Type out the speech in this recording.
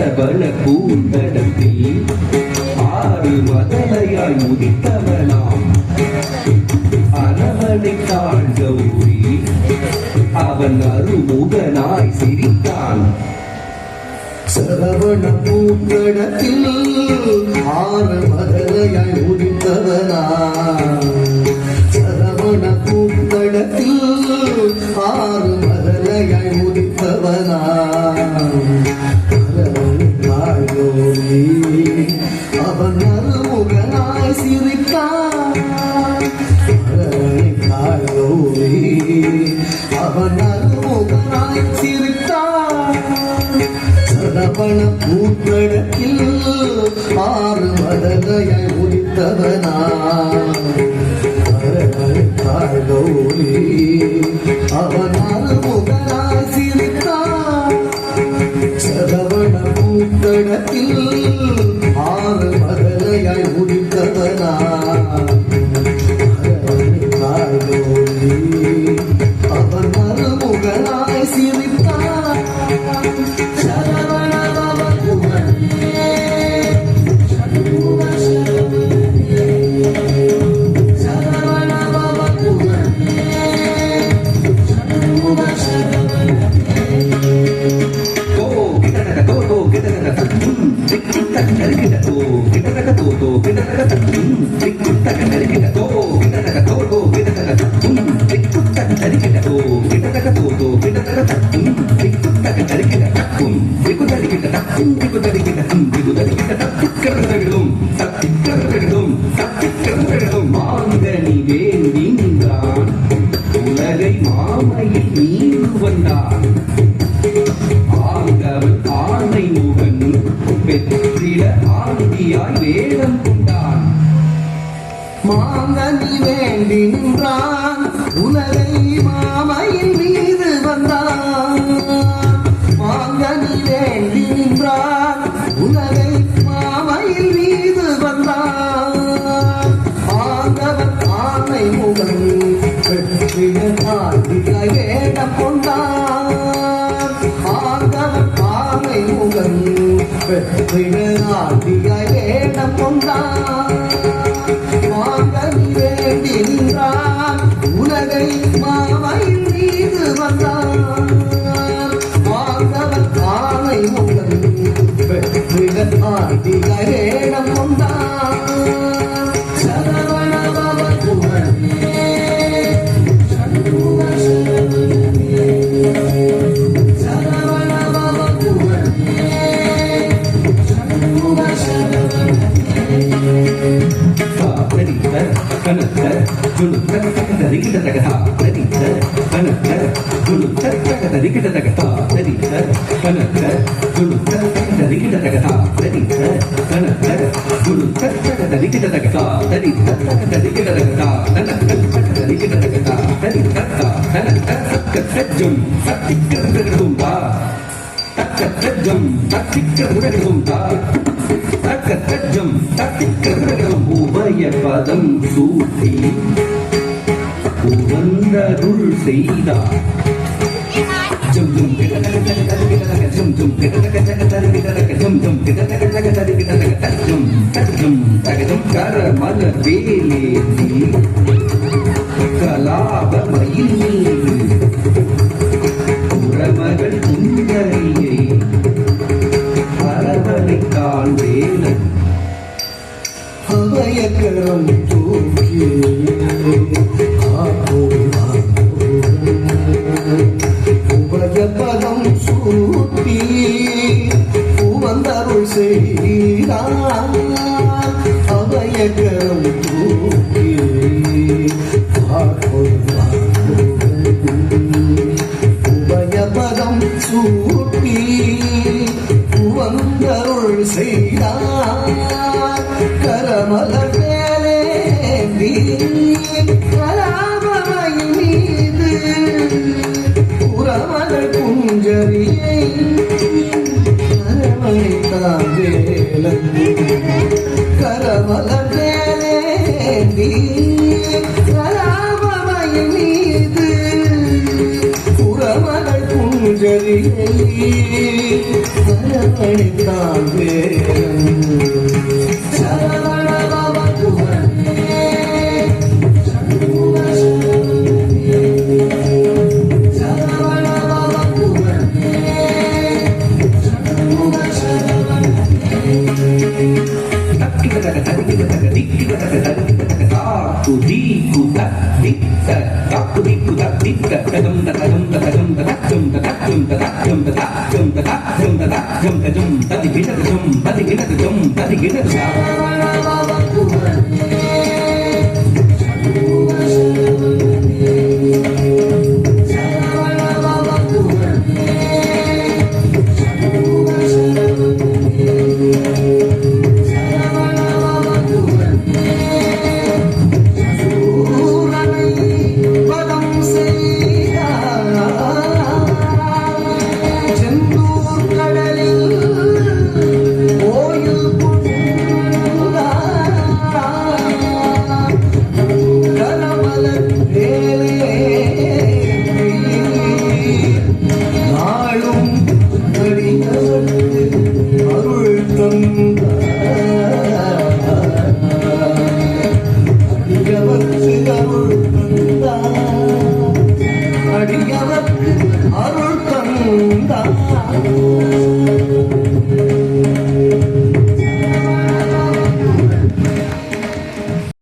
சரவண கூந்தடத்தில் ஆறு மதலையாய் முதித்தவனாம் அரவணை தாழ் கௌரி அவன் அருமுகனாய் சிரித்தான். சரவண பூங்கடத்தில் ஆறு மதலையாய் உதித்தவனா சரவண பூங்கடத்தில் ஆறு மதலையாய் உதித்தவனா அவன் அருமுகனாய் சிரித்தான். அவன் அருமுகனாய் சிரித்தான். சரவண பூங்கடத்தில் ஆறு மதலையாய் உதித்தவனா அவன் அருமுகனாய் சிரித்தான். சரவண பூங்கடத்தில் ஆறு மதலையாய் உதித்தவனா அவன் அருமுகனாய் சிரித்தான். மாங்கனி வேண்டின்றான் உலகை மாமையில் நீர் வந்தான். ஆங்கவன் ஆணை முகன் பெற்றிட ஆண்டியாய் வேடம் கொண்டான். மாங்கனி வேண்டி நின்றான் உலகை மாமையின் மீது வந்தான். மாங்கனி வேண்டி நின்றான் உலகை மாமையின் மீது வந்தான். ஆங்கவன் ஆணை முகன் வெற்றிட ஆண்டியாய் வேடம் கொண்டான். ஆங்கவன் ஆணை முகன் வெற்றிட ஆண்டியாய் வேடம் கொண்டான். மாங்கனி வேண்டி நின்றான் உலகை மாமையின் மீது வந்தான். மாங்கவன் ஆணை முகன் வெற்றிட ஆண்டியாய் வேடம் கொண்டான். சரவண பவகுமரனே சண்முக சரவணனே சரவண பவகுமரனே சண்முக சரவணனே கனத்த குலுத்தரிகிடதகதா தரித்த கனத்த குலுத்தரிகிடதகதா தரித்த கனத்த குலுத்தரிகிடதகதா தரித்த கனத்த குலுத்தரிகிடதகதா தரித்த தரிகிடதகதா தரிகிடதகதா தரித்த தனத்த சக்கத்தஜும் சத்திக்கிறதும்பா தக்கத்தஜும் சத்திக்கிறதும்பா தக்கத்தஜும் சத்திக்கிறதும் உபய பதம் சூட்டி உவந்தருள் செய்தார். ஜம் ஜம் கிடதக ஜகதக கிடதக ஜம் ஜம் கிடதக ஜகதக கிடதக ஜம் ஜம் கிடதக ஜகதக கிடதக தஜம் தஜம் தகதம் கர மல வேலேதி கலாப மயில் உறமகள் சுந்தரியை பரவலை காண்பேனன் அபயக்கரம் தூக்கி உபயபதம் சூட்டி உவந்தருள் செய்தார். அபயக்கரம் தூக்கி உபயபதம் சூட்டி உவந்தருள் செய்தார். நான் வேலன் கரமலர் வேலேந்தி கராமமையின் மீது புறமகள் புஞ்சரியை கரமணித்தான் வேலன் அடியவர்